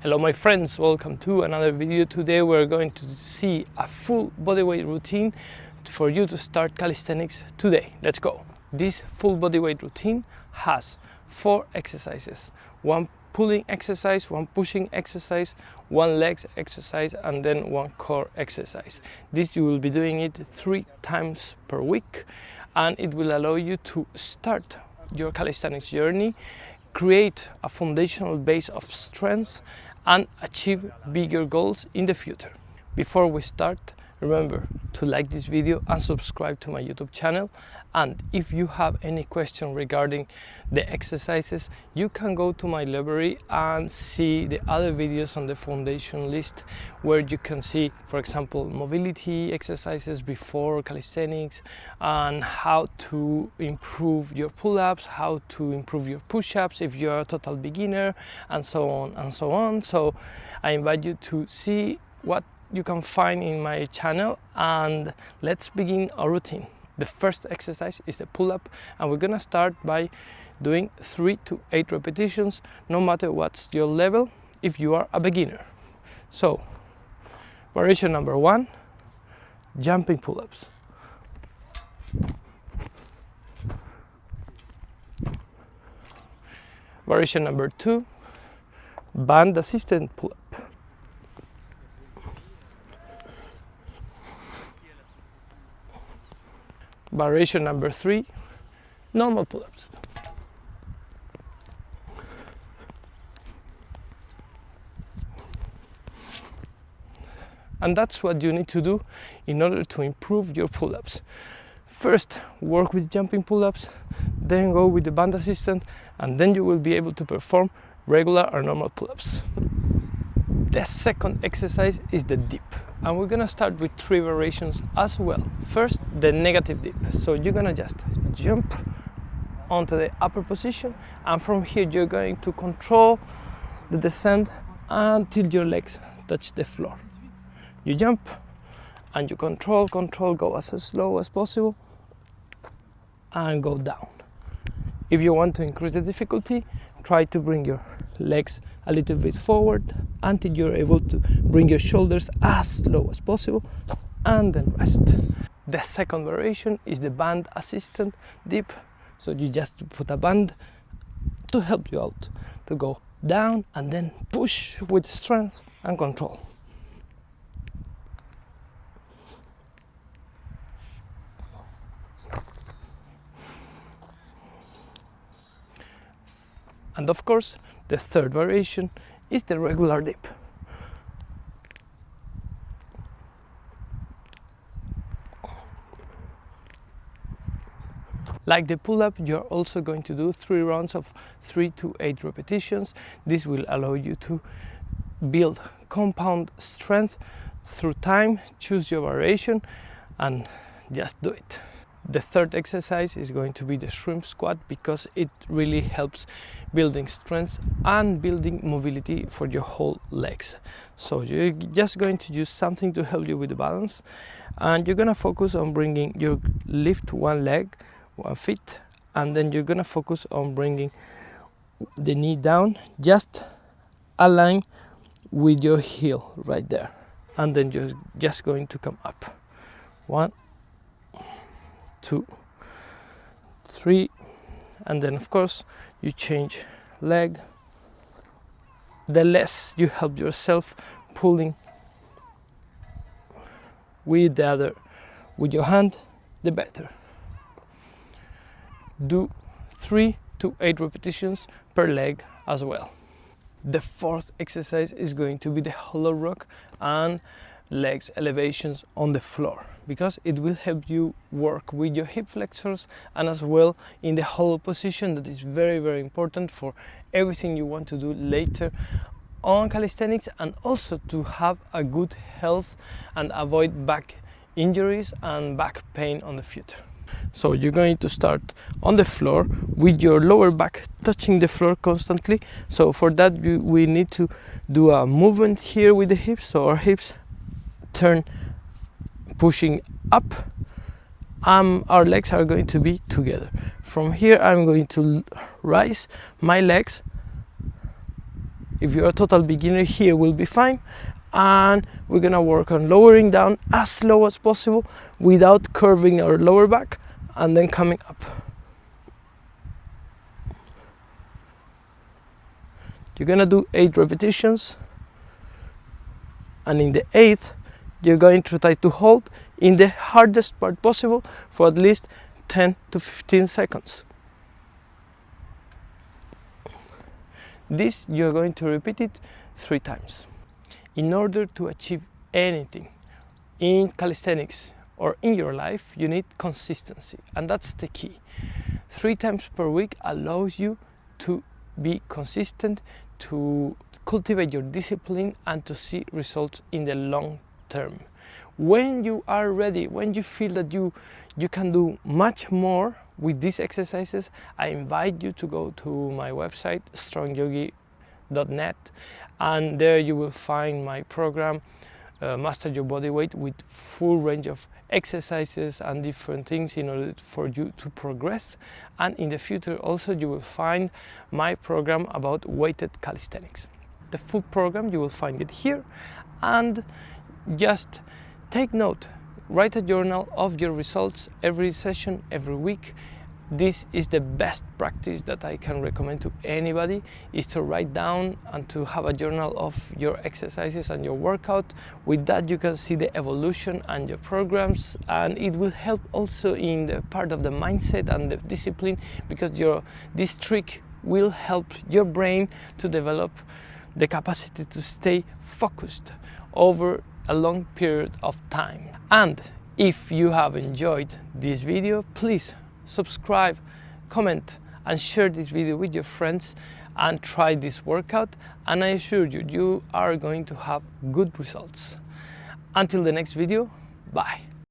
Hello my friends, welcome to another video. Today we're going to see a full bodyweight routine for you to start calisthenics today. Let's go. This full bodyweight routine has 4 exercises. 1 pulling exercise, 1 pushing exercise, 1 legs exercise, and then 1 core exercise. This you will be doing it 3 times per week, and it will allow you to start your calisthenics journey, create a foundational base of strength, and achieve bigger goals in the future. Before we start, remember to like this video and subscribe to my YouTube channel. And if you have any question regarding the exercises, you can go to my library and see the other videos on the foundation list, where you can see, for example, mobility exercises before calisthenics, and how to improve your pull-ups, how to improve your push-ups if you're a total beginner, and so on and so on. So I invite you to see what you can find in my channel, and let's begin our routine. The first exercise is the pull-up, and we're gonna start by doing 3 to 8 repetitions, no matter what's your level if you are a beginner. So variation number 1, jumping pull-ups. Variation number 2, band assisted pull-up. Variation number 3, normal pull-ups. And that's what you need to do in order to improve your pull-ups. First, work with jumping pull-ups, then go with the band assistant, and then you will be able to perform regular or normal pull-ups. The second exercise is the dip, and we're gonna start with 3 variations as well. First, the negative dip. So you're gonna just jump onto the upper position, and from here you're going to control the descent until your legs touch the floor. You jump and you control, go as slow as possible and go down. If you want to increase the difficulty, try to bring your legs a little bit forward until you're able to bring your shoulders as low as possible, and then rest. The second variation is the band assisted dip. So you just put a band to help you out to go down and then push with strength and control. And of course, the third variation is the regular dip. Like the pull-up, you're also going to do 3 rounds of 3 to 8 repetitions. This will allow you to build compound strength through time. Choose your variation and just do it. The third exercise is going to be the shrimp squat, because it really helps building strength and building mobility for your whole legs. So you're just going to use something to help you with the balance, and you're gonna focus on bringing your lift 1 leg, 1 foot, and then you're gonna focus on bringing the knee down, just align with your heel right there, and then you're just going to come up. 1, 2, 3, and then of course you change leg. The less you help yourself pulling with your hand, the better. Do 3 to 8 repetitions per leg as well. The fourth exercise is going to be the hollow rock and legs elevations on the floor, because it will help you work with your hip flexors and as well in the hollow position. That is very, very important for everything you want to do later on calisthenics, and also to have a good health and avoid back injuries and back pain on the future. So you're going to start on the floor with your lower back touching the floor constantly. So for that we need to do a movement here with the hips, so our hips turn pushing up, our legs are going to be together. From here I'm going to rise my legs If you're a total beginner, here will be fine. And we're gonna work on lowering down as slow as possible without curving our lower back, and then coming up. You're gonna do 8 repetitions, and in the 8th you're going to try to hold in the hardest part possible for at least 10 to 15 seconds. This you're going to repeat it 3 times. In order to achieve anything in calisthenics or in your life, you need consistency, and that's the key. 3 times per week allows you to be consistent, to cultivate your discipline, and to see results in the long term. When you are ready, when you feel that you can do much more with these exercises, I invite you to go to my website StrongYogi.net, and there you will find my program Master Your Body Weight, with full range of exercises and different things in order for you to progress. And in the future also you will find my program about weighted calisthenics. The full program, you will find it here, and just take note, write a journal of your results every session, every week. This is the best practice that I can recommend to anybody, is to write down and to have a journal of your exercises and your workout. With that you can see the evolution and your programs, and it will help also in the part of the mindset and the discipline, because this trick will help your brain to develop the capacity to stay focused over a long period of time. And if you have enjoyed this video, please subscribe, comment, and share this video with your friends, and try this workout, and I assure you, you are going to have good results. Until the next video, bye.